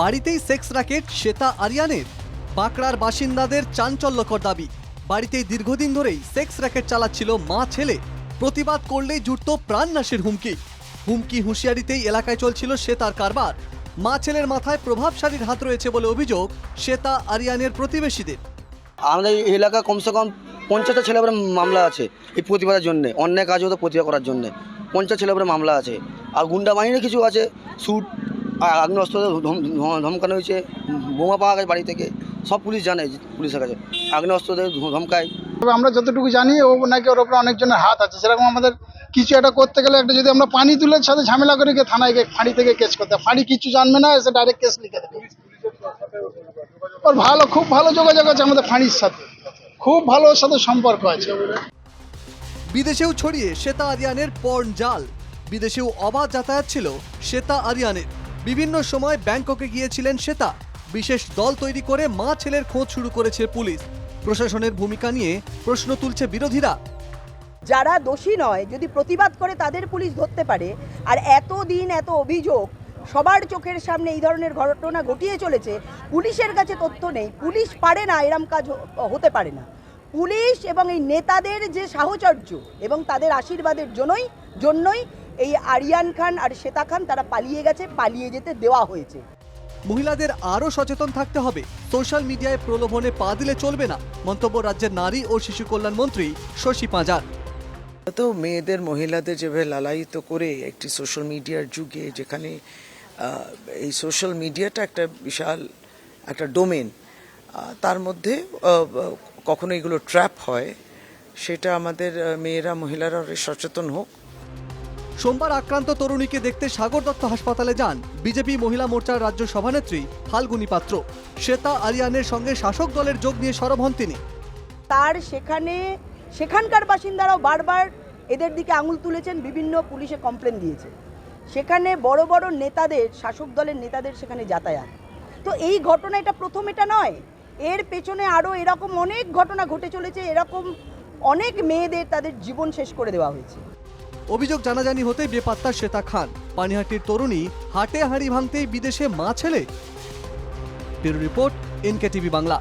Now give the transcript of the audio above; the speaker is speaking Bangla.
বাড়িতেই সেক্স র্যাকেট শ্বেতা আরিয়ানের। বাঁকড়ার বাসিন্দাদের চাঞ্চল্যকর দাবি, বাড়িতেই দীর্ঘদিন ধরেই সেক্স র্যাকেট চালাচ্ছিল মা ছেলে। প্রতিবাদ করলেই জুটত প্রাণনাশের হুমকি হুঁশিয়ারিতেই এলাকায় চলছিল শ্বেতার কারবার। মা ছেলের মাথায় প্রভাবশালীর হাত রয়েছে বলে অভিযোগ শ্বেতা আরিয়ানের প্রতিবেশীদের। আমাদের এই এলাকা কমসে কম 50টা ছেলেপেলে মামলা আছে এই প্রতিবাদের জন্য, অন্যায় কাজ হতো প্রতিবাদ করার জন্য 50 ছেলেপেলে মামলা আছে। আর গুন্ডা বাহিনী কিছু আছে, স্যুট আগ্নেয়াস্ত্র ধমকানো হয়েছে, বোমা পাওয়া গেছে বাড়ি থেকে, সব পুলিশ জানে, পুলিশের কাছে আগ্নেয়াস্ত্র ধমকায়। আমরা যতটুকু জানি ও নাকি ওর ওপরে অনেকজনের হাত আছে, সেরকম আমাদের কিছু একটা করতে গেলে একটা যদি আমরা পানি তুলে সাথে ঝামেলা করে গিয়ে থানায় গিয়ে ফাঁড়ি থেকে কেস করতে, ফাঁড়ি কিছু জানবে না, এসে ডাইরেক্ট কেস লিখে দেবে। ওর খুব ভালো যোগাযোগ আছে আমাদের ফাঁড়ির সাথে, খুব ভালো ওর সাথে সম্পর্ক আছে। বিদেশেও ছড়িয়ে শ্বেতা আরিয়ানের পর্ন জাল। বিদেশেও অবাধ যাতায়াত ছিল শ্বেতা আরিয়ানের। বিভিন্ন সময় ব্যাংককে গিয়েছিলেন শ্বেতা। বিশেষ দল তৈরি করে মা ছেলের খোঁজ শুরু করেছে পুলিশ। প্রশাসনের ভূমিকা নিয়ে প্রশ্ন তুলছে বিরোধীরা। যারা দোষী নয় যদি প্রতিবাদ করে তাদের পুলিশ ধরতে পারে, আর এতদিন এত অভিযোগ সবার চোখের সামনে এই ধরনের ঘটনা ঘটিয়ে চলেছে, পুলিশের কাছে তথ্য নেই, পুলিশ পারে না, এরম কাজ হতে পারে না। পুলিশ এবং এই নেতাদের যে সাহচর্য এবং তাদের আশীর্বাদের জন্যই এই আরিয়ান খান আর শ্বেতা খান তারা পালিয়ে গেছে, পালিয়ে যেতে দেওয়া হয়েছে। মহিলাদের আরও সচেতন থাকতে হবে, সোশ্যাল মিডিয়ায় প্রলোভনে পা দিলে চলবে না, মন্তব্য রাজ্যের নারী ও শিশু কল্যাণ মন্ত্রী শশী পাঁজার। তো মেয়েদের মহিলাদের যেভাবে লালায়িত করে একটি সোশ্যাল মিডিয়ার যুগে, যেখানে এই সোশ্যাল মিডিয়াটা একটা বিশাল একটা ডোমেন, তার মধ্যে কখনো এগুলো ট্র্যাপ হয়, সেটা আমাদের মেয়েরা মহিলারা সচেতন হোক। সোমবার আক্রান্ত তরুণীকে দেখতে সাগর দত্ত হাসপাতালে যান বিজেপি মহিলা মোর্চার রাজ্য সভানেত্রী ফাল্গুনী পাত্র। শ্বেতা আরিয়ানের সঙ্গে শাসক দলের যোগ নিয়ে সরব হন তিনি। তার সেখানকার বাসিন্দারাও বারবার এদের দিকে আঙুল তুলেছেন, বিভিন্ন পুলিশে কমপ্লেন দিয়েছে। সেখানে বড় বড় নেতাদের, শাসক দলের নেতাদের সেখানে যাতায়াত। তো এই ঘটনা এটা প্রথম, এটা নয়, এর পেছনে আরও এরকম অনেক ঘটনা ঘটে চলেছে। এরকম অনেক মেয়েদের তাদের জীবন শেষ করে দেওয়া হয়েছে। অভিযোগ জানাজানি হতেই বেপাত্তা শ্বেতা খান। পানিহাটির তরুণী হাটে হাঁড়ি ভাঙতেই বিদেশে মা ছেলে। Bureau report, NKTV Bangla.